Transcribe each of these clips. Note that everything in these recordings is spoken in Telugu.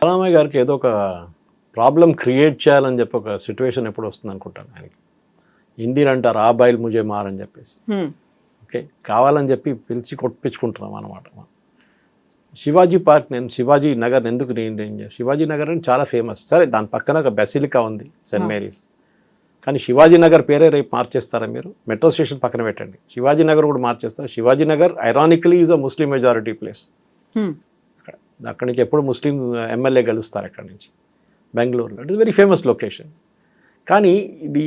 రామయ్య గారికి ఏదో ఒక ప్రాబ్లం క్రియేట్ చేయాలని చెప్పి ఒక సిచ్యువేషన్ ఎప్పుడు వస్తుంది అనుకుంటాను ఆయనకి. హిందీలు అంటారు ఆ బాయిల్ ముజే మార్ అని చెప్పేసి. ఓకే, కావాలని చెప్పి పిలిచి కొట్టించుకుంటున్నాం అన్నమాట. శివాజీ పార్క్ నేను శివాజీ నగర్ ఎందుకు శివాజీ నగర్ అని చాలా ఫేమస్. సరే, దాని పక్కన ఒక బెసిలికా ఉంది, సెయింట్ మేరీస్. కానీ శివాజీ నగర్ పేరే రేపు మార్చేస్తారా మీరు? మెట్రో స్టేషన్ పక్కన పెట్టండి, శివాజీ నగర్ కూడా మార్చేస్తారు. Shivaji Nagar ironically is a Muslim majority place. అక్కడి నుంచి ఎప్పుడు ముస్లిం ఎమ్మెల్యే గెలుస్తారు అక్కడి నుంచి, బెంగళూరులో. It is very famous location. కానీ ఇది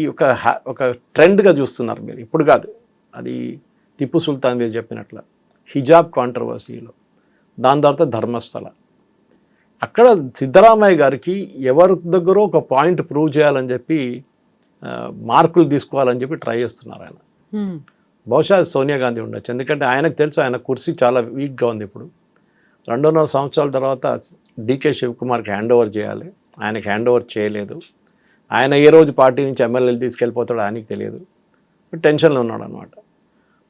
ఒక ట్రెండ్గా చూస్తున్నారు మీరు. ఇప్పుడు కాదు, అది టిప్పు సుల్తాన్ మీరు చెప్పినట్లు హిజాబ్ కాంట్రవర్సీలో, దాని తర్వాత ధర్మస్థల. అక్కడ సిద్ధరామయ్య గారికి ఎవరి దగ్గర ఒక పాయింట్ ప్రూవ్ చేయాలని చెప్పి మార్కులు తీసుకోవాలని చెప్పి ట్రై చేస్తున్నారు ఆయన. బహుశా సోనియా గాంధీ ఉండొచ్చు, ఎందుకంటే ఆయనకు తెలుసు ఆయన కుర్సీ చాలా వీక్గా ఉంది. ఇప్పుడు 2.5 సంవత్సరాల తర్వాత డీకే శివకుమార్కి హ్యాండ్ ఓవర్ చేయాలి. ఆయనకి హ్యాండ్ ఓవర్ చేయలేదు. ఆయన ఏ రోజు పార్టీ నుంచి ఎమ్మెల్యేలు తీసుకెళ్ళిపోతాడో ఆయనకి తెలియదు, టెన్షన్లో ఉన్నాడు అనమాట.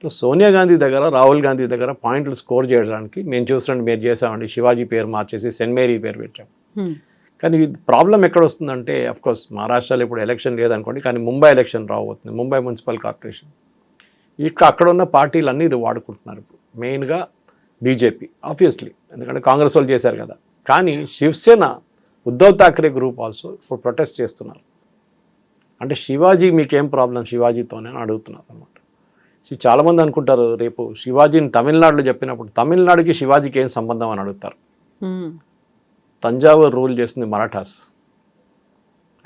సో సోనియా గాంధీ దగ్గర, రాహుల్ గాంధీ దగ్గర పాయింట్లు స్కోర్ చేయడానికి మేము చూసినట్టు మీరు చేసామండి, శివాజీ పేరు మార్చేసి సెయింట్ మేరీ పేరు పెట్టాం. కానీ ప్రాబ్లం ఎక్కడ వస్తుందంటే, అఫ్కోర్స్ మహారాష్ట్రలో ఇప్పుడు ఎలక్షన్ లేదనుకోండి, కానీ ముంబై ఎలక్షన్ రాబోతుంది, ముంబై మున్సిపల్ కార్పొరేషన్. అక్కడ ఉన్న పార్టీలు అన్నీ ఇది వాడుకుంటున్నారు ఇప్పుడు, మెయిన్గా బీజేపీ ఆబ్వియస్లీ, ఎందుకంటే కాంగ్రెస్ వాళ్ళు చేశారు కదా. కానీ శివసేన, ఉద్ధవ్ ఠాక్రే గ్రూప్ ఆల్సో ఇప్పుడు ప్రొటెస్ట్ చేస్తున్నారు. అంటే శివాజీ మీకేం ప్రాబ్లం శివాజీతోనే అని అడుగుతున్నారు అనమాట. చాలామంది అనుకుంటారు రేపు శివాజీని తమిళనాడులో చెప్పినప్పుడు తమిళనాడుకి శివాజీకి ఏం సంబంధం అని అడుగుతారు. తంజావూరు రూల్ చేసింది మరాఠాస్,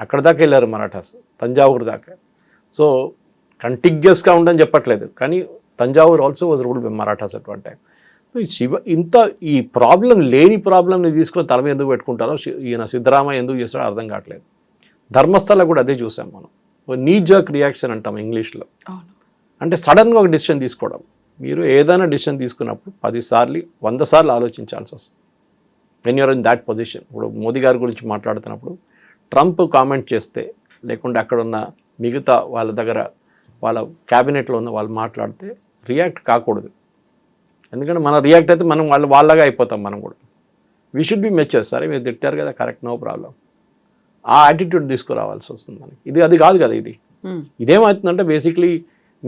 అక్కడ దాకా వెళ్ళారు మరాఠాస్, తంజావూరు దాకా. సో కంటిగ్యూస్గా ఉండని చెప్పట్లేదు, కానీ Thanjavur also was ruled by Marathas at one time. ఈ ప్రాబ్లం లేని ప్రాబ్లంని తీసుకొని తల మీద ఎందుకు పెట్టుకుంటారో ఈయన సిద్ధరామయ్య ఎందుకు చేస్తాడో అర్థం కావట్లేదు. ధర్మస్థల కూడా అదే చూసాం మనం, నీ జర్క్ రియాక్షన్ అంటాం ఇంగ్లీష్లో. అంటే సడన్గా ఒక డిసిషన్ తీసుకోవడం. మీరు ఏదైనా డిసిషన్ తీసుకున్నప్పుడు 10 సార్లు 100 సార్లు ఆలోచించాల్సి వస్తుంది when you're in that position. ఇప్పుడు మోదీ గారి గురించి మాట్లాడుతున్నప్పుడు ట్రంప్ కామెంట్ చేస్తే, లేకుంటే అక్కడ ఉన్న మిగతా వాళ్ళ దగ్గర వాళ్ళ క్యాబినెట్లో ఉన్న వాళ్ళు మాట్లాడితే రియాక్ట్ కాకూడదు. ఎందుకంటే మనం రియాక్ట్ అయితే మనం వాళ్ళగా అయిపోతాం మనం కూడా. We should be mature. సరే మీరు తిట్టారు కదా, కరెక్ట్, నో ప్రాబ్లం. ఆ యాటిట్యూడ్ తీసుకురావాల్సి వస్తుంది మనకి. అది కాదు కదా. ఇదేమవుతుందంటే బేసిక్లీ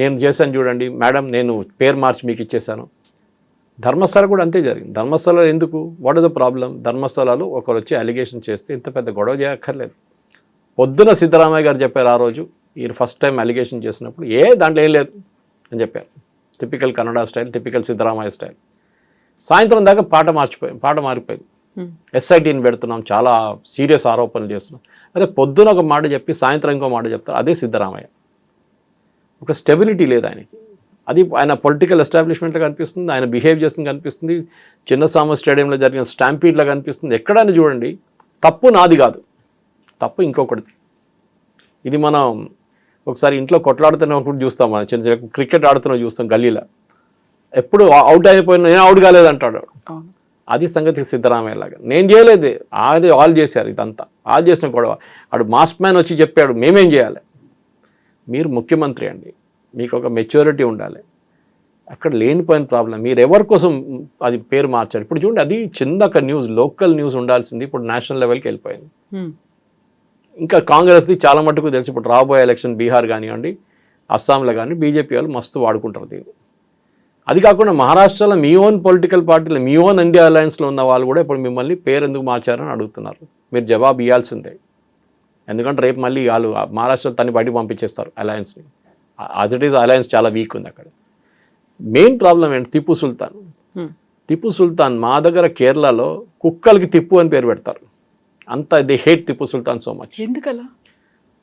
నేను చేశాను చూడండి మేడం, నేను పేరు మార్చి మీకు ఇచ్చేసాను. ధర్మస్థల కూడా అంతే జరిగింది. ధర్మస్థల ఎందుకు, వాట్ ఇస్ ద ప్రాబ్లం? ధర్మస్థలాలు ఒకరు వచ్చి అలిగేషన్ చేస్తే ఇంత పెద్ద గొడవ చేయక్కర్లేదు. పొద్దున సిద్ధరామయ్య గారు చెప్పారు ఆ రోజు, ఈయన ఫస్ట్ టైం అలిగేషన్ చేసినప్పుడు, దాంట్లో ఏం లేదు అని చెప్పారు. Typical Kannada style, typical Siddaramaiah style. సాయంత్రం దాకా పాట మారిపోయింది. ఎస్ఐటీని పెడుతున్నాం, చాలా సీరియస్ ఆరోపణలు చేస్తున్నాం. అదే పొద్దున ఒక మాట చెప్పి సాయంత్రం ఇంకో మాట చెప్తారు, అదే సిద్ధరామయ్య. ఒక స్టెబిలిటీ లేదు ఆయనకి. అది ఆయన పొలిటికల్ ఎస్టాబ్లిష్మెంట్లో కనిపిస్తుంది, ఆయన బిహేవ్ చేస్తుంది కనిపిస్తుంది, చిన్నస్వామి స్టేడియంలో జరిగిన స్టాంపీడ్లో కనిపిస్తుంది. ఎక్కడైనా చూడండి, తప్పు నాది కాదు, తప్పు ఇంకొకటిది. ఇది మనం ఒకసారి ఇంట్లో కొట్లాడుతున్నప్పుడు చూస్తాం, మనం చిన్న చిన్న క్రికెట్ ఆడుతున్నా చూస్తాం గల్లీలో. ఎప్పుడు అవుట్ అయిపోయినా నేను అవుట్ కాలేదంటాడు. అది సంగతి సిద్ధరామయ్య లాగా. నేను చేయలేదు, వాళ్ళు చేశారు ఇదంతా. వాళ్ళు చేసిన గొడవ. ఆడు మాస్ మ్యాన్ వచ్చి చెప్పాడు మేమేం చేయాలి. మీరు ముఖ్యమంత్రి అండి, మీకు ఒక మెచ్యూరిటీ ఉండాలి. అక్కడ లేనిపోయిన ప్రాబ్లం. మీరు ఎవరి కోసం అది పేరు మార్చారు. ఇప్పుడు చూడండి, అది చిన్న న్యూస్, లోకల్ న్యూస్ ఉండాల్సింది ఇప్పుడు నేషనల్ లెవెల్కి వెళ్ళిపోయింది. ఇంకా కాంగ్రెస్ది చాలా మటుకు తెలిసి ఇప్పుడు రాబోయే ఎలక్షన్ బీహార్ కానివ్వండి, అస్సాంలో కానీ బీజేపీ వాళ్ళు మస్తు వాడుకుంటారు దీన్ని. అది కాకుండా మహారాష్ట్రలో మీ ఓన్ పొలిటికల్ పార్టీలో, మీ ఓన్ ఇండియా అలయన్స్లో ఉన్న వాళ్ళు కూడా ఇప్పుడు మిమ్మల్ని పేరు ఎందుకు మార్చారని అడుగుతున్నారు. మీరు జవాబు ఇవ్వాల్సిందే. ఎందుకంటే రేపు మళ్ళీ వాళ్ళు మహారాష్ట్రలో తన్ని బయటికి పంపించేస్తారు అలయన్స్ని. యాజ్ ఇట్ ఈజ్ అలయన్స్ చాలా వీక్ ఉంది అక్కడ. మెయిన్ ప్రాబ్లం ఏంటి? టిప్పు సుల్తాన్. టిప్పు సుల్తాన్ మా దగ్గర కేరళలో కుక్కలకి తిప్పు అని పేరు పెడతారు. అంత they hate Tipu Sultan so much. ఎందుకలా?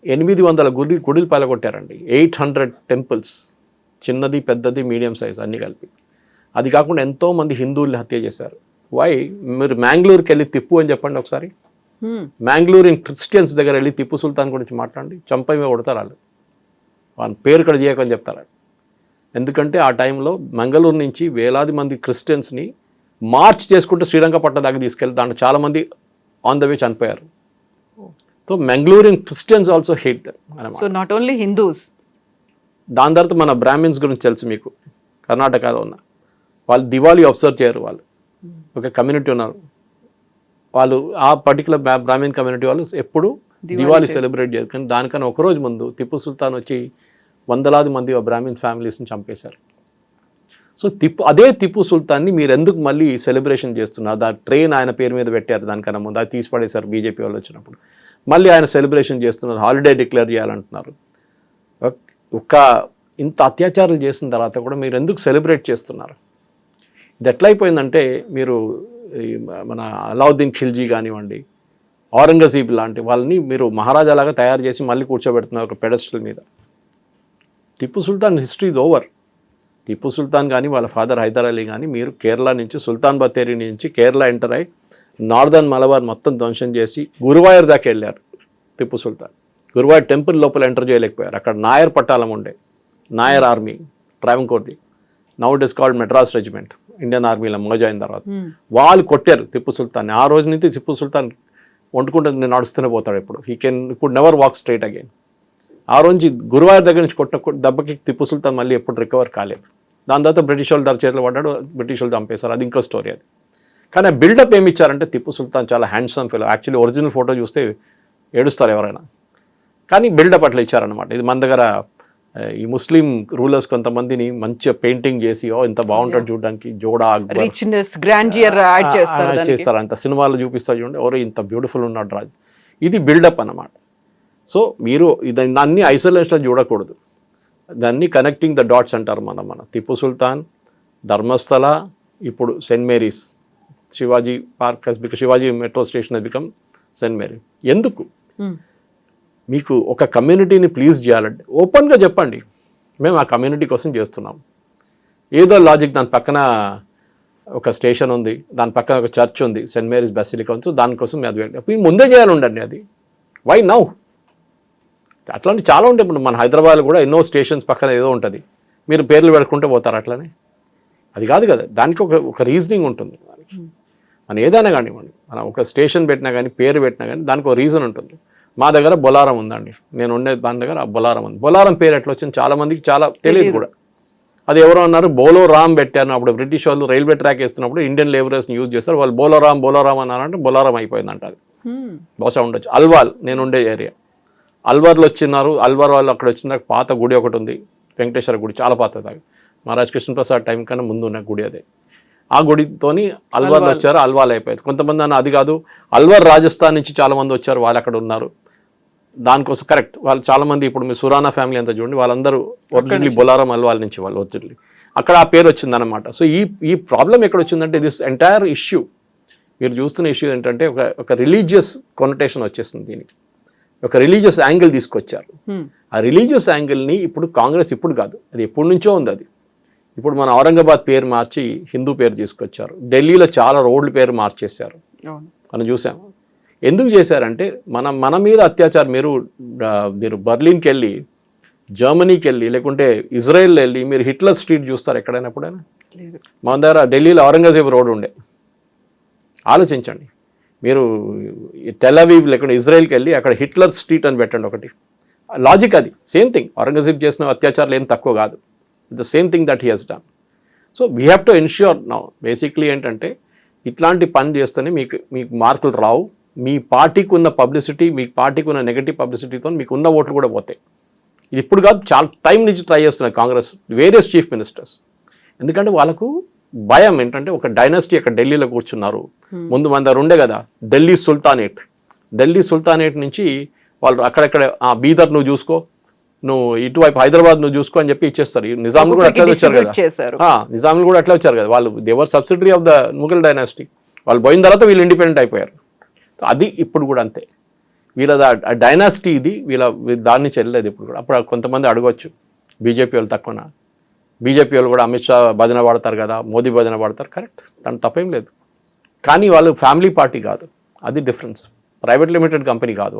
800 గుడిలు పలగొట్టారండి, 800 టెంపుల్స్, చిన్నది పెద్దది మీడియం సైజ్ అన్నీ కలిపి. అది కాకుండా ఎంతోమంది హిందువుల్ని హత్య చేశారు. వై? మీరు మ్యాంగ్లూరుకి వెళ్ళి తిప్పు అని చెప్పండి ఒకసారి. మ్యాంగ్లూరు క్రిస్టియన్స్ దగ్గర వెళ్ళి టిప్పు సుల్తాన్ గురించి మాట్లాడండి, చంపమే కొడతారు వాళ్ళు. వాళ్ళ పేరు ఇక్కడ చేయకని చెప్తారు. ఎందుకంటే ఆ టైంలో మంగళూరు నుంచి వేలాది మంది క్రిస్టియన్స్ని మార్చ్ చేసుకుంటూ శ్రీరంగపట్నం దాకా తీసుకెళ్ళి దాంట్లో చాలామంది ఆన్ ద వే చనిపోయారు. So Mangalorean Christians also hate them అన్నమాట. So not only Hindus. దాని తర్వాత మన బ్రాహ్మిన్స్ గురించి తెలుసు మీకు, కర్ణాటకలో ఉన్న వాళ్ళు దివాళీ అబ్జర్వ్ చేయరు. వాళ్ళు ఒక కమ్యూనిటీ ఉన్నారు, వాళ్ళు ఆ పర్టికులర్ బ్రాహ్మణ్ కమ్యూనిటీ వాళ్ళు ఎప్పుడు దివాళీ సెలబ్రేట్ చేస్తారు. కానీ దానికన్నా ఒకరోజు ముందు టిప్పు సుల్తాన్ వచ్చి వందలాది మంది బ్రాహ్మణ్ ఫ్యామిలీస్ని చంపేశారు. సో అదే టిప్పు సుల్తాన్ని మీరు ఎందుకు మళ్ళీ సెలబ్రేషన్ చేస్తున్నారు? ఆ ట్రైన్ ఆయన పేరు మీద పెట్టారు, దానికన్నా ముందు అది తీసి పడేశారు బీజేపీ వాళ్ళు వచ్చినప్పుడు. మళ్ళీ ఆయన సెలబ్రేషన్ చేస్తున్నారు, హాలిడే డిక్లేర్ చేయాలంటున్నారు. ఒక ఇంత అత్యాచారాలు చేసిన తర్వాత కూడా మీరు ఎందుకు సెలబ్రేట్ చేస్తున్నారు? ఇది ఎట్లయిపోయిందంటే మీరు మన అలావుద్దీన్ ఖిల్జీ కానివ్వండి, ఔరంగజీబ్ లాంటి వాళ్ళని మీరు మహారాజాలాగా తయారు చేసి మళ్ళీ కూర్చోబెడుతున్నారు ఒక పెడస్టల్ మీద. Tipu Sultan history is over. Tipu Sultan కానీ వాళ్ళ ఫాదర్ హైదర్ అలీ కానీ మీరు కేరళ నుంచి సుల్తాన్ బത്തേరి నుంచి కేరళ ఎంటర్ అయ్యి నార్దర్న్ మలబార్ మొత్తం ధ్వంసం చేసి గురువాయూర్ దాకా వెళ్ళారు టిప్పు సుల్తాన్. గురువాయూర్ టెంపుల్ లోపల ఎంటర్ చేయలేకపోయారు. అక్కడ నాయర్ పట్టాలం ఉండే, నాయర్ ఆర్మీ ట్రావెంకోర్ది, now it is called Madras regiment, Indian ఆర్మీలో మర్జ్ అయిన తర్వాత వాళ్ళు కొట్టారు టిప్పు సుల్తాన్ని. ఆ రోజు నుంచి టిప్పు సుల్తాన్ వండుకుంటే నడుస్తూనే పోతాడు. ఇప్పుడు could never walk straight again. ఆ రోజు గురువాయూర్ దగ్గర నుంచి కొట్టిన దెబ్బకి టిప్పు సుల్తాన్ మళ్ళీ ఎప్పుడు రికవర్ కాలేదు. దాని తర్వాత బ్రిటిష్ వాళ్ళు దాని చేతిలో పడ్డాడు, బ్రిటిష్ వాళ్ళు చంపేశారు. అది ఇంకో స్టోరీ అది. కానీ ఆ బిల్డప్ ఏమి ఇచ్చారంటే టిప్పు సుల్తాన్ చాలా handsome fellow. Actually original photo చూస్తే ఏడుస్తారు ఎవరైనా, కానీ బిల్డప్ అట్లా ఇచ్చారనమాట. ఇది మన దగ్గర ఈ ముస్లిం రూలర్స్ కొంతమందిని మంచిగా పెయింటింగ్ చేసి ఇంత బాగుంటాడు చూడడానికి, జోడా చేస్తారు, అంత సినిమాలు చూపిస్తారు చూడండి, ఎవరో ఇంత బ్యూటిఫుల్ ఉన్నాడు రాజు. ఇది బిల్డప్ అన్నమాట. సో మీరు దాన్ని ఐసోలేషన్లో చూడకూడదు, దాన్ని కనెక్టింగ్ ద డాట్స్ అంటారు. మన టిప్పు సుల్తాన్, ధర్మస్థల, ఇప్పుడు Saint Mary's, Shivaji Park has become, Shivaji Metro Station has become Saint Mary. ఎందుకు? మీకు ఒక కమ్యూనిటీని ప్లీజ్ చేయాలంటే ఓపెన్గా చెప్పండి, మేము ఆ కమ్యూనిటీ కోసం చేస్తున్నాం. ఏదో లాజిక్, దాని పక్కన ఒక స్టేషన్ ఉంది, దాని పక్కన ఒక చర్చ్ ఉంది, సెయింట్ మేరీస్ బెసిలికా ఉంది, దానికోసం అది ముందే చేయాలండి. అది వై నౌ? అట్లాంటి చాలా ఉంటాయి. ఇప్పుడు మన హైదరాబాద్లో కూడా ఎన్నో స్టేషన్స్ పక్కన ఏదో ఉంటుంది, మీరు పేర్లు పెట్టుకుంటే పోతారు అట్లనే. అది కాదు కదా, దానికి ఒక రీజనింగ్ ఉంటుంది. దానికి మనం ఏదైనా కానివ్వండి, మనం ఒక స్టేషన్ పెట్టినా కానీ పేరు పెట్టినా కానీ దానికి ఒక రీజన్ ఉంటుంది. మా దగ్గర బొలారం ఉందండి, నేను ఉండే దాని దగ్గర బొలారం ఉంది. బొలారం పేరు ఎట్లా వచ్చింది చాలా మందికి చాలా తెలియదు కూడా. అది ఎవరో అన్నారు బోలో రామ్ పెట్టాను. అప్పుడు బ్రిటిష్ వాళ్ళు రైల్వే ట్రాక్ వేస్తున్నప్పుడు ఇండియన్ లేబరర్స్ని యూజ్ చేస్తారు, వాళ్ళు బోలోరామ్ అన్నారంటే బొలారం అయిపోయిందంట. అది బహుశా ఉండొచ్చు. అల్వాల్, నేను ఉండే ఏరియా అల్వార్లో వచ్చినారు. అల్వార్ వాళ్ళు అక్కడ వచ్చిన పాత గుడి ఒకటి ఉంది, వెంకటేశ్వర గుడి, చాలా పాతది. మహారాజ్ కృష్ణప్రసాద్ టైం కన్నా ముందు ఉన్న గుడి అదే. ఆ గుడితోని అల్వార్లో వచ్చారు, అల్వాల్ అయిపోయింది. కొంతమంది అన్న అది కాదు, అల్వార్ రాజస్థాన్ నుంచి చాలా మంది వచ్చారు, వాళ్ళు అక్కడ ఉన్నారు. దానికోసం కరెక్ట్, వాళ్ళు చాలా మంది ఇప్పుడు మీ సురానా ఫ్యామిలీ అంతా చూడండి, వాళ్ళందరూ ఒరిజినల్లీ బొలారం అల్వాల్ నుంచి వాళ్ళు ఒరిజినల్లీ అక్కడ ఆ పేరు వచ్చిందనమాట. సో ఈ ప్రాబ్లం ఎక్కడ వచ్చిందంటే దిస్ ఎంటైర్ ఇష్యూ మీరు చూస్తున్న ఇష్యూ ఏంటంటే ఒక రిలీజియస్ కొనటేషన్ వచ్చేస్తుంది. దీనికి ఒక రిలీజియస్ యాంగిల్ తీసుకొచ్చారు. ఆ రిలీజియస్ యాంగిల్ని ఇప్పుడు కాంగ్రెస్ ఇప్పుడు కాదు, అది ఎప్పటి నుంచో ఉంది. అది ఇప్పుడు మన ఔరంగాబాద్ పేరు మార్చి హిందూ పేరు తీసుకొచ్చారు. ఢిల్లీలో చాలా రోడ్ల పేరు మార్చేశారు, మనం చూసాము. ఎందుకు చేశారంటే మన మీద అత్యాచారం. మీరు బర్లిన్కి వెళ్ళి, జర్మనీకి వెళ్ళి, లేకుంటే ఇజ్రాయెల్ వెళ్ళి మీరు హిట్లర్ స్ట్రీట్ చూస్తారు ఎక్కడైనా ఎప్పుడైనా? మన దగ్గర ఢిల్లీలో ఔరంగజేబ్ రోడ్ ఉండే, ఆలోచించండి. మీరు టెల్ అవీవ్ లేకుంటే ఇజ్రాయెల్కి వెళ్ళి అక్కడ హిట్లర్ స్ట్రీట్ అని పెట్టండి ఒకటి. లాజిక్ అది సేమ్ థింగ్. ఔరంగజేబ్ చేసిన అత్యాచారాలు ఏం తక్కువ కాదు, the same thing that he has done. So we have to ensure now. Basically ఏంటంటే ఇట్లాంటి పని చేస్తేనే మీకు మార్కులు రావు. మీ పార్టీకి ఉన్న పబ్లిసిటీ, మీ పార్టీకి ఉన్న నెగటివ్ పబ్లిసిటీతో మీకు ఉన్న ఓట్లు కూడా పోతాయి. ఇది ఇప్పుడు కాదు, చాలా టైం నుంచి ట్రై చేస్తున్నారు కాంగ్రెస్ వేరియస్ చీఫ్ మినిస్టర్స్. ఎందుకంటే వాళ్ళకు భయం ఏంటంటే ఒక డైనాసిటీ అక్కడ ఢిల్లీలో కూర్చున్నారు. ముందు మన దగ్గర ఉండే కదా ఢిల్లీ సుల్తానేట్ నుంచి వాళ్ళు అక్కడెక్కడ బీదర్ నువ్వు చూసుకో, నువ్వు ఇటువైపు హైదరాబాద్ నువ్వు చూసుకో అని చెప్పి ఇచ్చేస్తారు. నిజాములు కూడా అట్లా వచ్చారు కదా, నిజాములు కూడా అట్లా వచ్చారు కదా. వాళ్ళు they were subsidiary of the Mughal dynasty. వాళ్ళు పోయిన తర్వాత వీళ్ళు ఇండిపెండెంట్ అయిపోయారు. అది ఇప్పుడు కూడా అంతే. వీళ్ళ డైనాసిటీ ఇది, వీళ్ళ దాన్ని చెల్లలేదు ఇప్పుడు కూడా. అప్పుడు కొంతమంది అడగవచ్చు బీజేపీ వాళ్ళు తక్కువనా? బీజేపీ వాళ్ళు కూడా అమిత్ షా భజన పాడతారు కదా, మోదీ భజన పాడతారు, కరెక్ట్, దాని తప్పేం లేదు. కానీ వాళ్ళు ఫ్యామిలీ పార్టీ కాదు, అది డిఫరెన్స్. ప్రైవేట్ లిమిటెడ్ కంపెనీ కాదు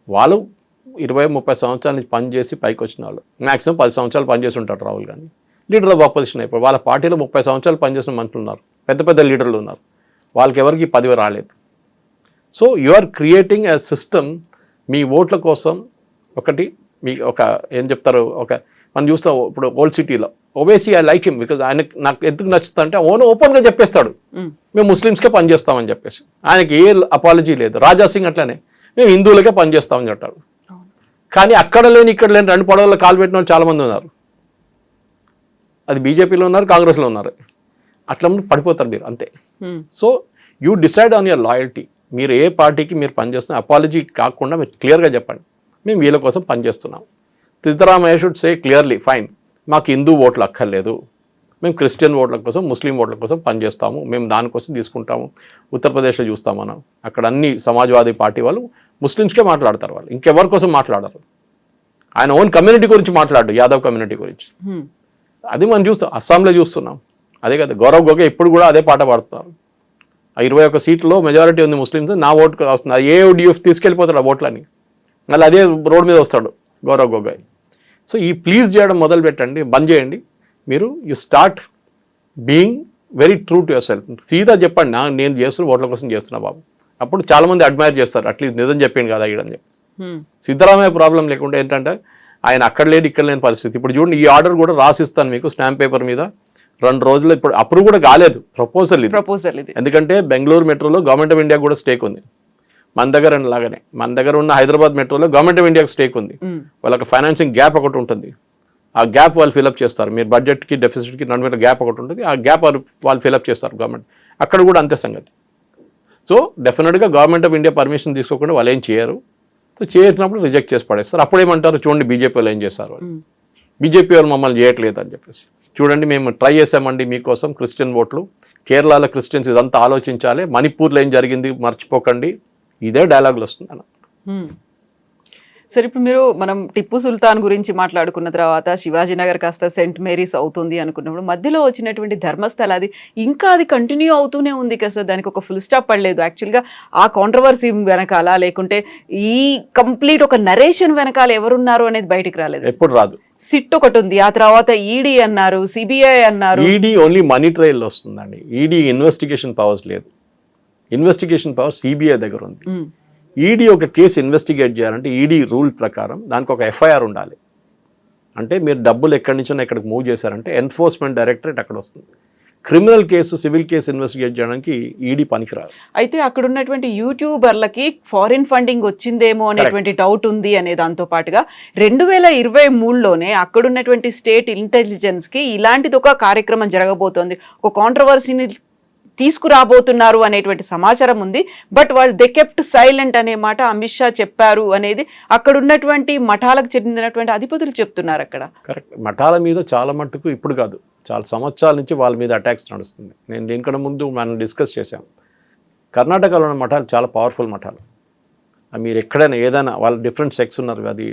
వాళ్ళు 20-30 సంవత్సరాల నుంచి పనిచేసి పైకి వచ్చిన వాళ్ళు. మ్యాక్సిమం 10 సంవత్సరాలు పనిచేసి ఉంటారు Rahul Gandhi. Leader of opposition అయిపోయి వాళ్ళ పార్టీలో 30 సంవత్సరాలు పనిచేసిన మనుషులు ఉన్నారు, పెద్ద లీడర్లు ఉన్నారు. వాళ్ళకి ఎవరికి పదవి రాలేదు. So you are creating a system. మీ ఓట్ల కోసం ఒకటి మీ ఏం చెప్తారు, మనం చూస్తాం ఇప్పుడు ఓల్డ్ సిటీలో Owaisi I like him because ఆయన నాకు ఎందుకు నచ్చుతా అంటే ఓపెన్గా చెప్పేస్తాడు మేము ముస్లిమ్స్కే పనిచేస్తామని చెప్పేసి ఆయనకి ఏ అపాలజీ లేదు. రాజా సింగ్ అట్లనే మేము హిందువులకే పనిచేస్తామని చెప్పారు. కానీ అక్కడ లేని ఇక్కడ లేని 2 పడవల్లో కాలు పెట్టిన వాళ్ళు చాలామంది ఉన్నారు. అది బీజేపీలో ఉన్నారు, కాంగ్రెస్లో ఉన్నారు. అట్లా పడిపోతారు మీరు అంతే. So you decide on your loyalty. మీరు ఏ పార్టీకి మీరు పనిచేస్తున్న అపాలజీ కాకుండా మీరు క్లియర్గా చెప్పండి, మేము వీళ్ళ కోసం పనిచేస్తున్నాం. Siddaramaiah should say clearly, fine, మాకు హిందూ ఓట్లు అక్కర్లేదు, మేము క్రిస్టియన్ ఓట్ల కోసం, ముస్లిం ఓట్ల కోసం పనిచేస్తాము, మేము దానికోసం తీసుకుంటాము. ఉత్తరప్రదేశ్లో చూస్తాం మనం, అక్కడ అన్ని సమాజ్వాదీ పార్టీ వాళ్ళు ముస్లిమ్స్కే మాట్లాడతారు, వాళ్ళు ఇంకెవరి కోసం మాట్లాడరు. ఆయన ఓన్ కమ్యూనిటీ గురించి మాట్లాడు, యాదవ్ కమ్యూనిటీ గురించి. అది మనం చూస్తాం, అస్సాంలో చూస్తున్నాం అదే కదా. గౌరవ్ గొగోయ్ ఇప్పుడు కూడా అదే పాట పాడుతున్నారు. ఆ 21 సీట్లో మెజారిటీ ఉంది ముస్లిమ్స్, నా ఓటు వస్తుంది, అది ఏఓడిఎఫ్ తీసుకెళ్ళిపోతాడు ఆ ఓట్లని, మళ్ళీ అదే రోడ్ మీద వస్తాడు గౌరవ్ గొగోయ్. సో ఈ ప్లీజ్ చేయడం మొదలు పెట్టండి, బంద్ చేయండి. మీరు you start being very true to your self. సీదా చెప్పండి, నేను చేస్తున్నా ఓట్ల కోసం చేస్తున్నా బాబు. అప్పుడు చాలామంది అడ్మైర్ చేస్తారు, అట్లీస్ట్ నిజం చెప్పింది కదా ఈడని చెప్పి. సిద్ధరామయ్య ప్రాబ్లం లేకుండా ఏంటంటే ఆయన అక్కడ లేని ఇక్కడ లేని పరిస్థితి. ఇప్పుడు చూడండి, ఈ ఆర్డర్ కూడా రాసిస్తాను మీకు స్టాంప్ పేపర్ మీద 2 రోజులు. ఇప్పుడు అప్రూవ్ కూడా కాలేదు, ప్రపోజల్ ఇది. ఎందుకంటే బెంగళూరు మెట్రోలో గవర్నమెంట్ ఆఫ్ ఇండియా కూడా స్టేక్ ఉంది. మన దగ్గర లాగానే మన దగ్గర ఉన్న హైదరాబాద్ మెట్రోలో గవర్నమెంట్ ఆఫ్ ఇండియాకి స్టేక్ ఉంది. వాళ్ళకి ఫైనాన్సింగ్ గ్యాప్ ఒకటి ఉంటుంది, ఆ గ్యాప్ వాళ్ళు ఫిలప్ చేస్తారు. మీరు బడ్జెట్కి డెఫిసిట్కి నడుమ గ్యాప్ ఒకటి ఉంటుంది, ఆ గ్యాప్ వాళ్ళు ఫిలప్ చేస్తారు గవర్నమెంట్. అక్కడ కూడా అంతే సంగతి. సో డెఫినెట్గా గవర్నమెంట్ ఆఫ్ ఇండియా పర్మిషన్ తీసుకోకుండా వాళ్ళు ఏం చేయరు. సో చేసినప్పుడు రిజెక్ట్ చేసి పడేస్తారు. అప్పుడేమంటారు, చూడండి బీజేపీ వాళ్ళు ఏం చేస్తారు, బీజేపీ వాళ్ళు మమ్మల్ని చేయట్లేదు అని చెప్పేసి. చూడండి మేము ట్రై చేసామండి మీకోసం క్రిస్టియన్ ఓట్లు, కేరళలో క్రిస్టియన్స్ ఇదంతా ఆలోచించాలి, మణిపూర్లో ఏం జరిగింది మర్చిపోకండి, ఇదే డైలాగులు వస్తుంది అన్న. సరే, ఇప్పుడు మనం టిప్పు సుల్తాన్ గురించి మాట్లాడుకున్న తర్వాత శివాజీనగర్ కాస్త సెయింట్ మేరీస్ అవుతుంది అనుకున్నప్పుడు మధ్యలో వచ్చినటువంటి ధర్మస్థల అది కంటిన్యూ అవుతూనే ఉంది కదా, దానికి ఒక ఫుల్ స్టాప్ పడలేదు. యాక్చువల్గా ఆ కాంట్రవర్సీ వెనకాల లేకుంటే ఈ కంప్లీట్ ఒక నరేషన్ వెనకాల ఎవరున్నారు అనేది బయటికి రాలేదు, ఎప్పుడు రాదు. సిట్ ఒకటి ఉంది, ఆ తర్వాత ఈడీ అన్నారు, సిబిఐ అన్నారు. ఈడీ ఓన్లీ మనీ ట్రయల్ వస్తుందండి, ఈడీ ఇన్వెస్టిగేషన్ పవర్స్ లేదు. ఇన్వెస్టిగేషన్ పవర్ సిబిఐ దగ్గర ఉంది. ఈడీ ఒక కేసు ఇన్వెస్టిగేట్ చేయాలంటే ఈడీ రూల్ ప్రకారం దానికి ఒక ఎఫ్ఐఆర్ ఉండాలి. అంటే మీరు డబ్బులు ఎక్కడి నుంచో ఎక్కడికి మూవ్ చేశారంటే ఎన్ఫోర్స్మెంట్ డైరెక్టరేట్ అక్కడ వస్తుంది. Criminal case, civil case investigate చేయడానికి ఈడీ పనికిరాదు. అయితే అక్కడ ఉన్నటువంటి యూట్యూబర్లకి ఫారిన్ ఫండింగ్ వచ్చిందేమో అనేటువంటి డౌట్ ఉంది అనే దాంతో పాటుగా 2023లోనే అక్కడ ఉన్నటువంటి స్టేట్ ఇంటెలిజెన్స్ కి ఇలాంటిది ఒక కార్యక్రమం జరగబోతోంది, ఒక కాంట్రవర్సీని తీసుకురాబోతున్నారు అనేటువంటి సమాచారం ఉంది. బట్ వాళ్ళు దే కెప్ట్ సైలెంట్ అనే మాట అమిత్ షా చెప్పారు అనేది అక్కడ ఉన్నటువంటి మఠాలకు చెందినటువంటి అధిపతులు చెప్తున్నారు. అక్కడ కరెక్ట్, మఠాల మీద చాలా మట్టుకు ఇప్పుడు కాదు, చాలా సంవత్సరాల నుంచి వాళ్ళ మీద అటాక్స్ నడుస్తుంది. నేను దీనికన్నా ముందు మనం డిస్కస్ చేశాం, కర్ణాటకలో ఉన్న మఠాలు చాలా పవర్ఫుల్ మఠాలు. మీరు ఎక్కడైనా ఏదైనా వాళ్ళు డిఫరెంట్ సెక్స్ ఉన్నారు, అది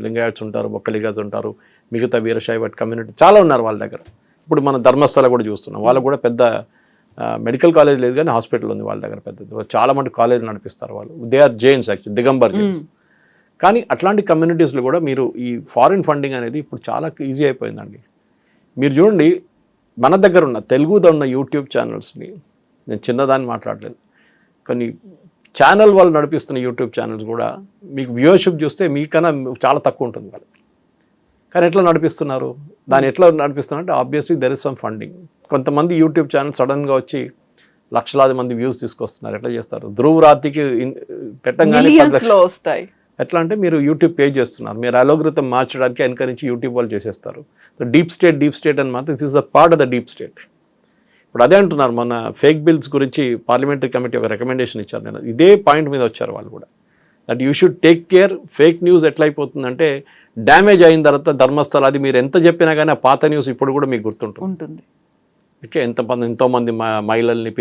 లింగాయట్స్ ఉంటారు, బొక్కలిగాస్ ఉంటారు, మిగతా వీరశైవ కమ్యూనిటీ చాలా ఉన్నారు వాళ్ళ దగ్గర. ఇప్పుడు మన ధర్మస్థల కూడా చూస్తున్నాం, వాళ్ళకు కూడా పెద్ద మెడికల్ కాలేజ్ లేదు కానీ హాస్పిటల్ ఉంది వాళ్ళ దగ్గర పెద్దది. చాలా మంది కాలేజీలు నడిపిస్తారు వాళ్ళు. They are Jains, actually Digambar Jains. కానీ అట్లాంటి కమ్యూనిటీస్లో కూడా మీరు ఈ ఫారిన్ ఫండింగ్ అనేది ఇప్పుడు చాలా ఈజీ అయిపోయిందండి. మీరు చూడండి, మన దగ్గర ఉన్న తెలుగులో ఉన్న యూట్యూబ్ ఛానల్స్ని, నేను చిన్నదాన్ని మాట్లాడలేదు, కానీ ఛానల్ వాళ్ళు నడిపిస్తున్న యూట్యూబ్ ఛానల్స్ కూడా మీకు వ్యూవర్షిప్ చూస్తే మీకన్నా చాలా తక్కువ ఉంటుంది వాళ్ళు. కానీ ఎట్లా నడిపిస్తున్నారు, దాన్ని ఎట్లా నడిపిస్తున్నారు అంటే obviously there is some funding. కొంతమంది యూట్యూబ్ ఛానల్ సడన్గా వచ్చి లక్షలాది మంది వ్యూస్ తీసుకొస్తున్నారు. ఎట్లా చేస్తారు, ధ్రువ్ రాతికి పెట్టంగానే వస్తాయి. ఎట్లా అంటే మీరు యూట్యూబ్ పే చేస్తున్నారు, మీరు అలోగ్రితం మార్చడానికి వెనక నుంచి యూట్యూబ్ వాళ్ళు చేసేస్తారు. డీప్ స్టేట్ అని మాత్రం this is a part of the deep state. ఇప్పుడు అదే అంటున్నారు, మన ఫేక్ బిల్స్ గురించి పార్లమెంటరీ కమిటీ ఒక రికమెండేషన్ ఇచ్చారు. నేను ఇదే పాయింట్ మీద వచ్చారు వాళ్ళు కూడా, that you should take care. Fake news ఎట్లా అయిపోతుందంటే డ్యామేజ్ అయిన తర్వాత ధర్మస్థల అది మీరు ఎంత చెప్పినా కానీ ఆ పాత న్యూస్ ఇప్పుడు కూడా మీకు గుర్తుంటుంది. ఓకే, ఎంతోమంది మహిళల్ని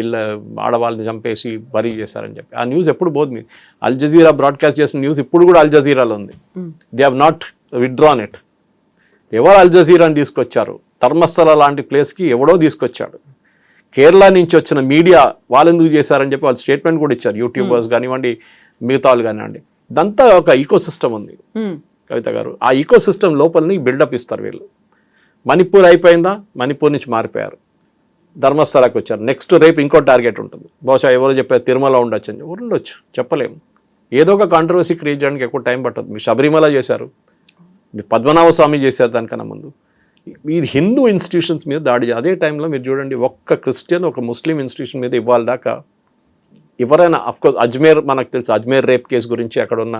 ఆడవాళ్ళని చంపేసి బరీ చేశారని చెప్పి ఆ న్యూస్ ఎప్పుడు పోదు. మీరు అల్ జజీరా బ్రాడ్కాస్ట్ చేసిన న్యూస్ ఇప్పుడు కూడా అల్ జజీరాలో ఉంది. They have not withdrawn it. ఎవరు అల్ జజీరాని తీసుకొచ్చారు, ధర్మస్థల లాంటి ప్లేస్కి ఎవడో తీసుకొచ్చాడు. కేరళ నుంచి వచ్చిన మీడియా వాళ్ళు ఎందుకు చేశారని చెప్పి వాళ్ళు స్టేట్మెంట్ కూడా ఇచ్చారు. యూట్యూబర్స్ కానివ్వండి, మిగతా వాళ్ళు కానివ్వండి, ఇదంతా ఒక ఈకో సిస్టమ్ ఉంది కవిత గారు. ఆ ఈకో సిస్టమ్ లోపలని బిల్డప్ ఇస్తారు వీళ్ళు. మణిపూర్ అయిపోయిందా, మణిపూర్ నుంచి మారిపోయారు, ధర్మస్థలకు వచ్చారు. నెక్స్ట్ రేపు ఇంకో టార్గెట్ ఉంటుంది. బహుశా ఎవరో చెప్పారు తిరుమల ఉండొచ్చు అని, ఎవరు ఉండొచ్చు చెప్పలేము. ఏదో ఒక కాంట్రవర్సీ క్రియేట్ చేయడానికి ఎక్కువ టైం పట్టదు. మీరు శబరిమల చేశారు, మీరు పద్మనాభ స్వామి చేశారు దానికన్నా ముందు. ఇది హిందూ ఇన్స్టిట్యూషన్స్ మీద దాడి. అదే టైంలో మీరు చూడండి, ఒక్క క్రిస్టియన్ ఒక ముస్లిం ఇన్స్టిట్యూషన్ మీద ఇవ్వాలి దాకా ఎవరైనా, అఫ్కోర్స్ అజ్మేర్ మనకు తెలుసు, అజ్మేర్ రేప్ కేసు గురించి అక్కడ ఉన్న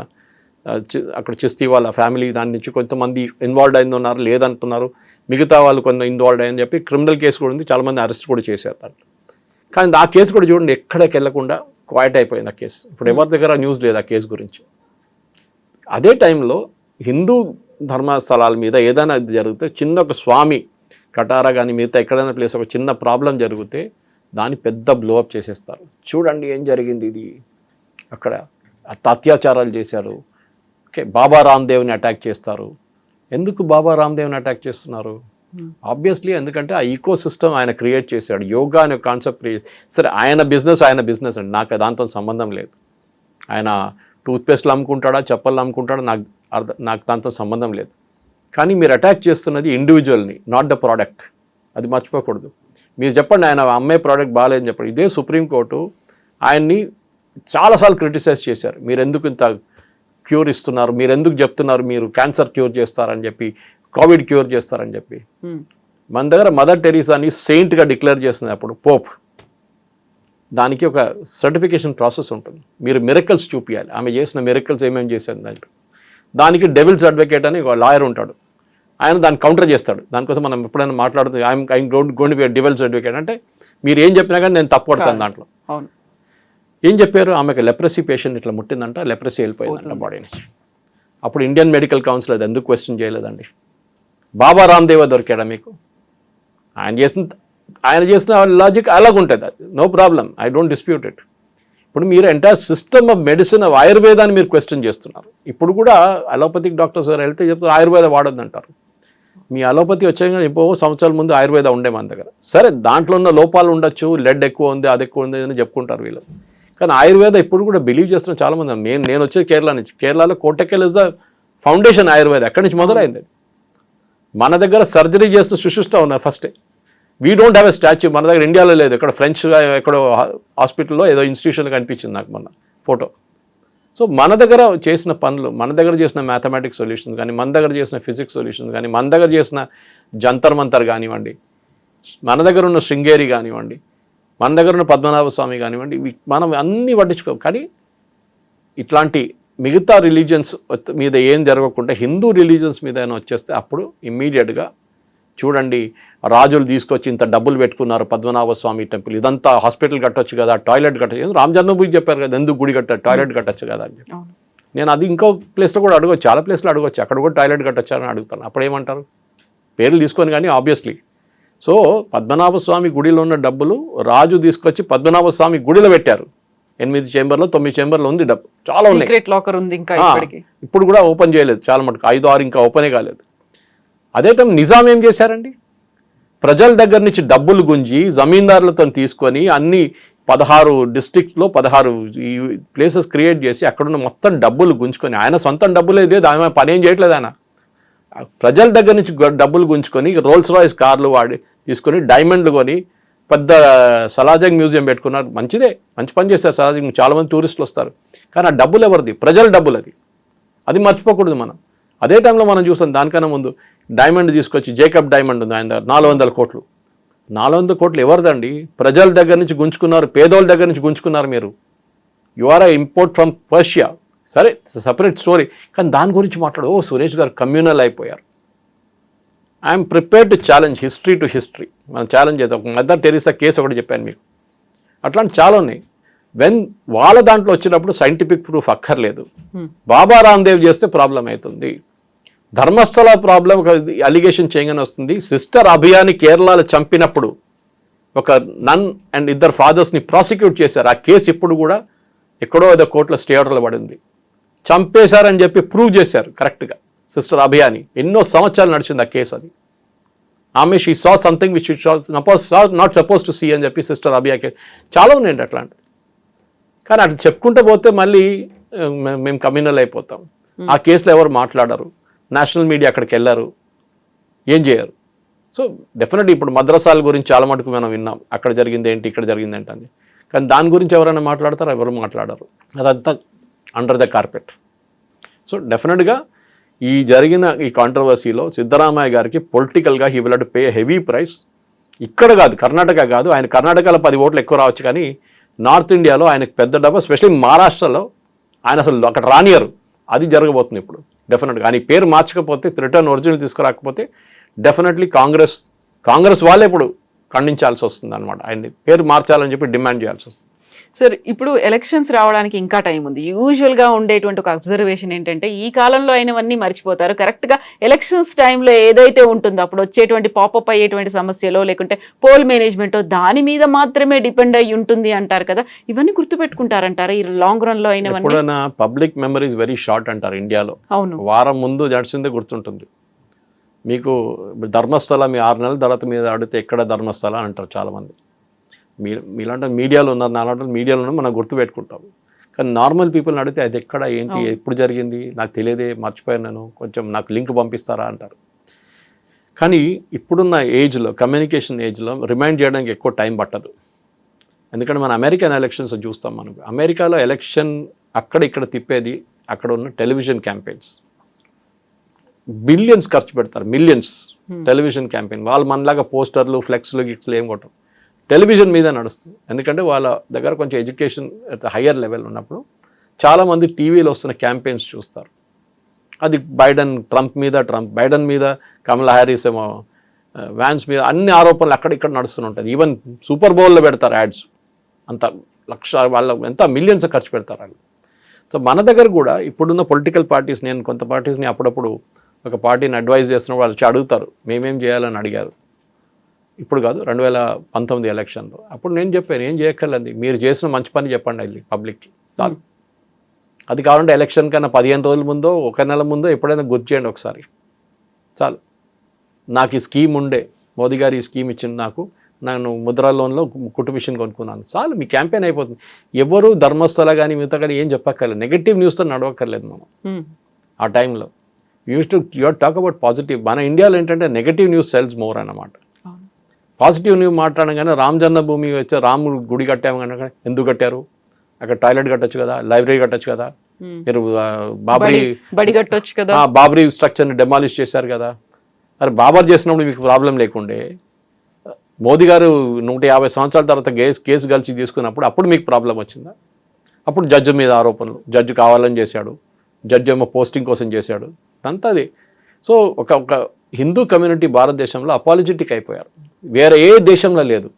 అక్కడ చిస్తీ వాళ్ళ ఫ్యామిలీ దాని నుంచి కొంతమంది ఇన్వాల్వ్ అయింది ఉన్నారు, లేదంటున్నారు, మిగతా వాళ్ళు కొంత ఇన్వాల్వ్ అయ్యని చెప్పి క్రిమినల్ కేసు కూడా ఉంది, చాలామంది అరెస్ట్ కూడా చేశారు దాంట్లో. కానీ ఆ కేసు కూడా చూడండి ఎక్కడికి వెళ్ళకుండా క్వైట్ అయిపోయింది ఆ కేసు. ఇప్పుడు ఎవరి దగ్గర న్యూస్ లేదు ఆ కేసు గురించి. అదే టైంలో హిందూ ధర్మస్థలాల మీద ఏదైనా జరిగితే, చిన్న ఒక స్వామి కటారా కానీ మిగతా ఎక్కడైనా ప్లేస్ ఒక చిన్న ప్రాబ్లం జరిగితే దాన్ని పెద్ద బ్లోఅప్ చేసేస్తారు. చూడండి ఏం జరిగింది, ఇది అక్కడ అత్యాచారాలు చేశారు, ఓకే, బాబా రామ్దేవ్ని అటాక్ చేస్తారు. ఎందుకు బాబా రామ్దేవ్ని అటాక్ చేస్తున్నారు? ఆబ్వియస్లీ ఎందుకంటే ఆ ఈకో సిస్టమ్ ఆయన క్రియేట్ చేశాడు, యోగా అనే కాన్సెప్ట్ క్రియేట్. సరే ఆయన బిజినెస్ అండి, నాకు దాంతో సంబంధం లేదు. ఆయన టూత్పేస్ట్లు అమ్ముకుంటాడా, చెప్పలు అమ్ముకుంటాడా, నాకు దాంతో సంబంధం లేదు. కానీ మీరు అటాక్ చేస్తున్నది ఇండివిజువల్ని, నాట్ ద ప్రోడక్ట్. అది మర్చిపోకూడదు. మీరు చెప్పండి ఆయన అమ్మే ప్రోడక్ట్ బాగాలేదని చెప్పండి. ఇదే సుప్రీంకోర్టు ఆయన్ని చాలాసార్లు క్రిటిసైజ్ చేశారు. మీరు ఎందుకు ఇంత క్యూర్ ఇస్తున్నారు, మీరు ఎందుకు చెప్తున్నారు మీరు క్యాన్సర్ క్యూర్ చేస్తారని చెప్పి, కోవిడ్ క్యూర్ చేస్తారని చెప్పి. మన దగ్గర మదర్ టెరీసాని సెయింట్గా డిక్లేర్ చేస్తుంది అప్పుడు పోప్. దానికి ఒక సర్టిఫికేషన్ ప్రాసెస్ ఉంటుంది. మీరు మిరకల్స్ చూపించాలి, ఆమె చేసిన మిరకల్స్ ఏమేమి చేశారు దాంట్లో. దానికి డెవిల్స్ అడ్వకేట్ అని ఒక లాయర్ ఉంటాడు, ఆయన దాన్ని కౌంటర్ చేస్తాడు. దానికోసం మనం ఎప్పుడైనా మాట్లాడుతుంది, I'm going to be devil's advocate అంటే మీరు ఏం చెప్పినా కానీ నేను తప్పు పడతాను దాంట్లో. ఏం చెప్పారు, ఆమెకు లెప్రసీ పేషెంట్ ఇట్లా ముట్టిందంట, లెప్రసీ వెళ్ళిపోయిందంట బాడీ నుంచి. అప్పుడు ఇండియన్ మెడికల్ కౌన్సిల్ అది ఎందుకు క్వశ్చన్ చేయలేదండి? బాబా రామ్దేవ్ దొరికాడా మీకు? ఆయన చేసిన లాజిక్ అలాగుంటుంది, అది no problem, I don't dispute it. ఇప్పుడు మీరు entire system of medicine of ఆయుర్వేదాన్ని మీరు క్వశ్చన్ చేస్తున్నారు. ఇప్పుడు కూడా అలోపతిక్ డాక్టర్స్ గారు వెళ్తే చెప్తారు ఆయుర్వేద వాడొద్దు అంటారు. మీ అలోపతి వచ్చాక ఎప్పుడో సంవత్సరాల ముందు ఆయుర్వేద ఉండే మన దగ్గర. సరే దాంట్లో ఉన్న లోపాలు ఉండొచ్చు, లెడ్ ఎక్కువ ఉంది, అది ఎక్కువ ఉంది అని చెప్పుకుంటారు వీళ్ళు. కానీ ఆయుర్వేద ఇప్పుడు కూడా బిలీవ్ చేస్తున్న చాలామంది. నేను వచ్చేది కేరళ నుంచి. కేరళలో కోటకెల్ ఇస్ ద ఫౌండేషన్ ఆయుర్వేద. ఎక్కడి నుంచి మొదలైంది? మన దగ్గర సర్జరీ చేస్తూ సుశిష్ట ఉన్నారు ఫస్టే. We don't have a statue. మన దగ్గర ఇండియాలో లేదు. ఇక్కడ ఫ్రెంచ్ ఎక్కడో హాస్పిటల్లో ఏదో ఇన్స్టిట్యూషన్ కనిపించింది నాకు మొన్న ఫోటో. సో మన దగ్గర చేసిన పనులు, మన దగ్గర చేసిన మ్యాథమెటిక్స్ సొల్యూషన్స్ కానీ, మన దగ్గర చేసిన ఫిజిక్స్ సొల్యూషన్స్ కానీ, మన దగ్గర చేసిన జంతర్ మంతర్ కానివ్వండి, మన దగ్గర ఉన్న శృంగేరి కానివ్వండి, మన దగ్గర ఉన్న పద్మనాభ స్వామి కానివ్వండి, మనం అన్నీ పట్టించుకోం. కానీ ఇట్లాంటి మిగతా రిలీజియన్స్ మీద ఏం జరగకుండా హిందూ రిలీజియన్స్ మీద అయినా వచ్చేస్తే అప్పుడు ఇమ్మీడియట్గా చూడండి, రాజులు తీసుకొచ్చి ఇంత డబ్బులు పెట్టుకున్నారు పద్మనాభ స్వామి టెంపుల్, ఇదంతా హాస్పిటల్ కట్టొచ్చు కదా, టాయిలెట్ కట్టచ్చు. రామ్ జన్మభూమి చెప్పారు కదా, ఎందుకు గుడి కట్టారు, టాయిలెట్ కట్టచ్చు కదా అని చెప్పి. నేను అది ఇంకో ప్లేస్లో కూడా అడగచ్చు, చాలా ప్లేస్లో అడగచ్చు, అక్కడ కూడా టాయిలెట్ కట్టచ్చు అని అడుగుతాను. అప్పుడు ఏమంటారు? పేర్లు తీసుకొని కానీ ఆబ్వియస్లీ. సో పద్మనాభ స్వామి గుడిలో ఉన్న డబ్బులు రాజు తీసుకొచ్చి పద్మనాభ స్వామి గుడిలో పెట్టారు. 8 చేంబర్లో 9 చేంబర్లో ఉంది డబ్బు, చాలా ఉన్నాయి. లాకర్ ఉంది, ఇంకా ఇప్పుడు కూడా ఓపెన్ చేయలేదు చాలా మటుకు, 5, 6 ఇంకా ఓపెనే కాలేదు. అదే టైం నిజాం ఏం చేశారండి? ప్రజల దగ్గర నుంచి డబ్బులు గుంజి జమీందారులతో తీసుకొని అన్ని 16 డిస్ట్రిక్ట్లో 16 ఈ ప్లేసెస్ క్రియేట్ చేసి అక్కడున్న మొత్తం డబ్బులు గుంజుకొని, ఆయన సొంతం డబ్బులే లేదు, ఆయన పని ఏం చేయట్లేదు. ఆయన ప్రజల దగ్గర నుంచి డబ్బులు గుంజుకొని రోల్స్ రాయిస్ కార్లు వాడి తీసుకొని డైమండ్లు కొని పెద్ద సలాజంగ్ మ్యూజియం పెట్టుకున్నారు. మంచిదే, మంచి పని చేస్తారు సలాజంగ్, చాలామంది టూరిస్టులు వస్తారు. కానీ ఆ డబ్బులు ఎవరిది? ప్రజల డబ్బులు. అది మర్చిపోకూడదు మనం. అదే టైంలో మనం చూసాం, దానికన్నా ముందు డైమండ్ తీసుకొచ్చి జేకబ్ డైమండ్ ఉంది ఆయన దగ్గర, 400 కోట్లు. 400 కోట్లు ఎవరిదండి? ప్రజల దగ్గర నుంచి గుంజుకున్నారు, పేదోళ్ళ దగ్గర నుంచి గుంజుకున్నారు మీరు. You are import from Persia. సరే, సపరేట్ స్టోరీ. కానీ దాని గురించి మాట్లాడు, సురేష్ గారు కమ్యూనల్ అయిపోయారు. I'm prepared to challenge history to history. మనం ఛాలెంజ్ చేద్దాం. ఒక మదర్ టెరిసా కేసు ఒకటి చెప్పాను మీకు, అట్లాంటి చాలా ఉన్నాయి. వాళ్ళ దాంట్లో వచ్చినప్పుడు సైంటిఫిక్ ప్రూఫ్ అక్కర్లేదు. బాబా రామ్దేవ్ చేస్తే ప్రాబ్లం అవుతుంది. ధర్మస్థల ప్రాబ్లం అలిగేషన్ చేయగానే వస్తుంది. సిస్టర్ అభియాని కేరళలో చంపినప్పుడు ఒక నన్ అండ్ 2 ఫాదర్స్ని ప్రాసిక్యూట్ చేశారు. ఆ కేసు ఇప్పుడు కూడా ఎక్కడో ఏదో కోర్టులో స్టే ఆర్డర్లో పడింది. చంపేశారని చెప్పి ప్రూవ్ చేశారు కరెక్ట్గా సిస్టర్ అభియాని. ఎన్నో సంవత్సరాలు నడిచింది ఆ కేసు. అది ఆమె she saw something which not suppose to see అని చెప్పి సిస్టర్ అభియా కేసు చాలా ఉన్నాయండి అట్లాంటిది. కానీ అట్లా చెప్పుకుంటూ పోతే మళ్ళీ మేము కమ్యూనల్ అయిపోతాం. ఆ కేసులో ఎవరు మాట్లాడరు, నేషనల్ మీడియా అక్కడికి వెళ్ళారు, ఏం చేయరు. సో డెఫినెట్లీ ఇప్పుడు మద్రసాల గురించి చాలా మటుకు మనం విన్నాం, అక్కడ జరిగింది ఏంటి, ఇక్కడ జరిగింది ఏంటి అని. కానీ దాని గురించి ఎవరైనా మాట్లాడతారు? ఎవరు మాట్లాడరు. అదంతా అండర్ ద కార్పెట్. సో డెఫినెట్గా ఈ జరిగిన ఈ కాంట్రవర్సీలో సిద్ధరామయ్య గారికి పొలిటికల్గా he will have to pay heavy price. ఇక్కడ కాదు, కర్ణాటక కాదు, ఆయన కర్ణాటకలో 10 ఓట్లు ఎక్కువ రావచ్చు, కానీ నార్త్ ఇండియాలో ఆయనకు పెద్ద డబ్బా, స్పెషల్లీ మహారాష్ట్రలో ఆయన అసలు అక్కడ రానియరు. అది జరగబోతుంది ఇప్పుడు డెఫినెట్గా. ఆయన పేరు మార్చకపోతే, రిటర్న్ ఒరిజినల్ తీసుకురాకపోతే డెఫినెట్లీ కాంగ్రెస్ వాళ్ళే ఇప్పుడు ఖండించాల్సి వస్తుంది అనమాట. ఆయన్ని పేరు మార్చాలని చెప్పి డిమాండ్ చేయాల్సి వస్తుంది. సార్, ఇప్పుడు ఎలక్షన్స్ రావడానికి ఇంకా టైం ఉంది. యూజువల్గా ఉండేటువంటి ఒక అబ్జర్వేషన్ ఏంటంటే ఈ కాలంలో అయినవన్నీ మర్చిపోతారు. కరెక్ట్గా ఎలక్షన్స్ టైంలో ఏదైతే ఉంటుందో అప్పుడు వచ్చేటువంటి పాపప్ అయ్యేటువంటి సమస్యలో లేకుంటే పోల్ మేనేజ్మెంటో దాని మీద మాత్రమే డిపెండ్ అయ్యి ఉంటుంది అంటారు కదా, ఇవన్నీ గుర్తుపెట్టుకుంటారంటారా ఈ లాంగ్ రన్లో అయినవన్నీ? ఎప్పుడైనా public memory is very short అంటారు ఇండియాలో. అవును, వారం ముందు నడిచిందే గుర్తుంటుంది మీకు. ధర్మస్థల మీ 6 నెలల తర్వాత మీద అడిగితే ఎక్కడ ధర్మస్థల అంటారు చాలామంది. మీలాంటి మీడియాలో ఉన్నారు, నాలాంటి మీడియాలో ఉన్నారు, మనం గుర్తుపెట్టుకుంటాం. కానీ నార్మల్ పీపుల్ని అడిగితే అది ఎక్కడ, ఏంటి, ఎప్పుడు జరిగింది, నాకు తెలియదే, మర్చిపోయాను నేను, కొంచెం నాకు లింక్ పంపిస్తారా అంటారు. కానీ ఇప్పుడున్న ఏజ్లో, కమ్యూనికేషన్ ఏజ్లో రిమైండ్ చేయడానికి ఎక్కువ టైం పట్టదు. ఎందుకంటే మన అమెరికన్ ఎలక్షన్స్ చూస్తాం. మనకు అమెరికాలో ఎలక్షన్ అక్కడ ఇక్కడ తిప్పేది అక్కడ ఉన్న టెలివిజన్ క్యాంపెయిన్స్. బిలియన్స్ ఖర్చు పెడతారు, మిలియన్స్ టెలివిజన్ క్యాంపెయిన్. వాళ్ళు మనలాగా పోస్టర్లు, ఫ్లెక్స్లు, గిక్స్లు ఏం కొట్టం, టెలివిజన్ మీద నడుస్తుంది. ఎందుకంటే వాళ్ళ దగ్గర కొంచెం ఎడ్యుకేషన్ హయ్యర్ లెవెల్ ఉన్నప్పుడు చాలామంది టీవీలో వస్తున్న క్యాంపెయిన్స్ చూస్తారు. అది బైడెన్ మీద, కమలా హ్యారిస్ ఏమో వ్యాన్స్ మీద, అన్ని ఆరోపణలు అక్కడిక్కడ నడుస్తుంటాయి. ఈవెన్ సూపర్ బౌల్లో పెడతారు యాడ్స్. అంత వాళ్ళ ఎంత మిలియన్స్ ఖర్చు పెడతారు వాళ్ళు. సో మన దగ్గర కూడా ఇప్పుడున్న పొలిటికల్ పార్టీస్, నేను కొంత పార్టీస్ని అప్పుడప్పుడు ఒక పార్టీని అడ్వైజ్ చేస్తున్నప్పుడు వాళ్ళు వచ్చి అడుగుతారు, మేమేం చేయాలని అడిగారు. ఇప్పుడు కాదు, 2019 ఎలక్షన్లో. అప్పుడు నేను చెప్పాను, ఏం చేయక్కర్లేదు, మీరు చేసిన మంచి పని చెప్పండి వెళ్ళి పబ్లిక్కి, చాలు. అది కావాలంటే ఎలక్షన్ కన్నా 15 రోజుల ముందో, 1 నెల ముందో ఎప్పుడైనా గుర్తు చేయండి ఒకసారి, చాలు. నాకు ఈ స్కీమ్ ఉండే, మోదీ గారు ఈ స్కీమ్ ఇచ్చింది నాకు, నేను ముద్రా లోన్లో కుట్టు మిషన్ కొనుక్కున్నాను, చాలు, మీ క్యాంపెయిన్ అయిపోతుంది. ఎవరు ధర్మస్థల కానీ మిగతా కానీ ఏం చెప్పక్కర్లేదు, నెగటివ్ న్యూస్తో నడవక్కర్లేదు మనం. ఆ టైంలో యూఆర్ టాక్ అబౌట్ పాజిటివ్. మన ఇండియాలో ఏంటంటే నెగటివ్ న్యూస్ సెల్స్ మోర్ అన్నమాట. పాజిటివ్ న్యూస్ మాట్లాడగానే రామ్ జన్మభూమి వచ్చే రాముడు గుడి కట్టాము కనుక, ఎందుకు కట్టారు, అక్కడ టాయిలెట్ కట్టొచ్చు కదా, లైబ్రరీ కట్టొచ్చు కదా, మీరు బాబరీ స్ట్రక్చర్ని డెమాలిష్ చేశారు కదా. అరే బాబర్ చేసినప్పుడు మీకు ప్రాబ్లం లేకుండే, మోదీ గారు 150 సంవత్సరాల తర్వాత కేసు కలిసి తీసుకున్నప్పుడు అప్పుడు మీకు ప్రాబ్లం వచ్చిందా? అప్పుడు జడ్జి మీద ఆరోపణలు, జడ్జి కావాలని చేశాడు, జడ్జి ఏమో పోస్టింగ్ కోసం చేశాడు, అంతా అది. సో ఒక హిందూ కమ్యూనిటీ భారతదేశంలో అపాలజెటిక్ అయిపోయారు, వేరే ఏ దేశంలో లేదు.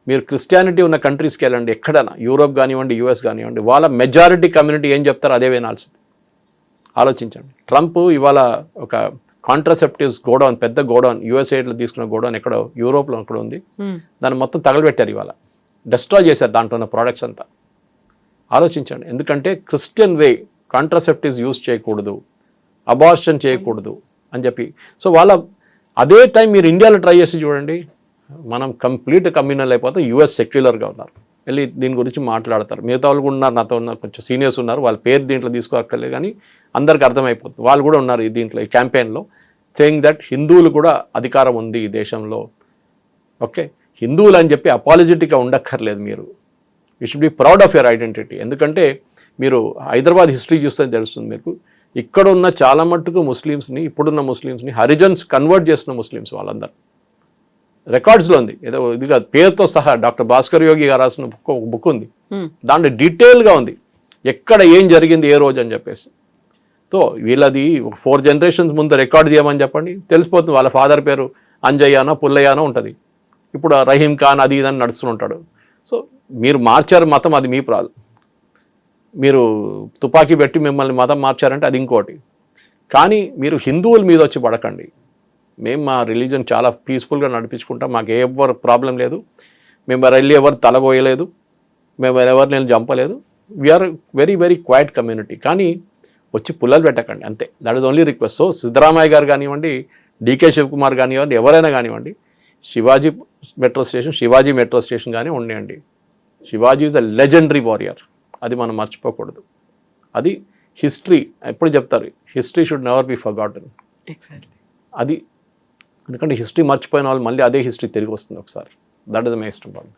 మీరు క్రిస్టియానిటీ ఉన్న కంట్రీస్కి వెళ్ళండి, ఎక్కడైనా యూరోప్ కానివ్వండి, యూఎస్ కానివ్వండి, వాళ్ళ మెజారిటీ కమ్యూనిటీ ఏం చెప్తారో అదే వినాల్సింది. ఆలోచించండి. ట్రంప్ ఇవాళ ఒక కాంట్రాసెప్టివ్స్ గోడౌన్, పెద్ద గోడౌన్, యూఎస్ఏలో తీసుకున్న గోడౌన్ ఎక్కడో యూరోప్లో ఎక్కడ ఉంది, దాన్ని మొత్తం తగలబెట్టారు, ఇవాళ డిస్ట్రాయ్ చేశారు దాంట్లో ఉన్న ప్రోడక్ట్స్ అంతా. ఆలోచించండి. ఎందుకంటే క్రిస్టియన్ వే కాంట్రాసెప్టివ్స్ యూజ్ చేయకూడదు, అబార్షన్ చేయకూడదు అని చెప్పి. సో వాళ్ళ అదే టైం మీరు ఇండియాలో ట్రై చేసి చూడండి, మనం కంప్లీట్ కమ్యూనల్ అయిపోతే. యూఎస్ సెక్యులర్గా ఉన్నారు, వెళ్ళి దీని గురించి మాట్లాడతారు. మిగతా వాళ్ళు కూడా ఉన్నారు, నాతో ఉన్న కొంచెం సీనియర్స్ ఉన్నారు, వాళ్ళ పేరు దీంట్లో తీసుకోక్కర్లేదు కానీ అందరికి అర్థమైపోతుంది. వాళ్ళు కూడా ఉన్నారు ఈ దీంట్లో, ఈ క్యాంపెయిన్లో, సేయింగ్ దట్ హిందువులు కూడా అధికారం ఉంది ఈ దేశంలో. ఓకే, హిందువులు అని చెప్పి అపాలజెటిక్గా ఉండక్కర్లేదు. మీరు you should be proud of your identity. ఎందుకంటే మీరు హైదరాబాద్ హిస్టరీ చూస్తే తెలుస్తుంది మీకు, ఇక్కడ ఉన్న చాలా మట్టుకు ముస్లిమ్స్ని, ఇప్పుడున్న ముస్లిమ్స్ని హరిజన్స్ కన్వర్ట్ చేసిన ముస్లిమ్స్ వాళ్ళందరూ. రికార్డ్స్లో ఉంది, ఏదో ఇది కాదు, పేరుతో సహా. డాక్టర్ భాస్కర్ యోగి గారు రాసిన బుక్ ఉంది, దాంట్లో డీటెయిల్గా ఉంది ఎక్కడ ఏం జరిగింది ఏ రోజు అని చెప్పేసి. సో వీళ్ళది 4 జనరేషన్స్ ముందు రికార్డ్ చేయమని చెప్పండి, తెలిసిపోతుంది. వాళ్ళ ఫాదర్ పేరు అంజయ్యానో పుల్లయ్యానో ఉంటుంది, ఇప్పుడు రహీం ఖాన్ అది ఇదని నడుస్తుంటాడు. సో మీరు మార్చారు మతం, అది మీ ప్రాబ్లం. మీరు తుపాకీ పెట్టి మిమ్మల్ని మతం మార్చారంటే అది ఇంకోటి. కానీ మీరు హిందువుల మీద వచ్చి పడకండి. మేము మా రిలీజన్ చాలా పీస్ఫుల్గా నడిపించుకుంటాం, మాకు ఎవరు ప్రాబ్లం లేదు, మేము వెళ్ళి ఎవరు తలగోయలేదు, మేము ఎవరు నేను చంపలేదు, we are very very quiet community. కానీ వచ్చి పుల్లలు పెట్టకండి, అంతే. That is only request. So Siddaramaiah garu కానివ్వండి, డీకే శివకుమార్ కానివ్వండి, ఎవరైనా కానివ్వండి, శివాజీ మెట్రో స్టేషన్ కానీ ఉండేయండి. Shivaji is a legendary warrior, అది మనం మర్చిపోకూడదు. అది హిస్టరీ ఎప్పుడు చెప్తారు, history should never be forgotten. అది ఎందుకంటే హిస్టరీ మర్చిపోయిన వాళ్ళు మళ్ళీ అదే హిస్టరీ తిరిగి వస్తుంది ఒకసారి. That is the most important.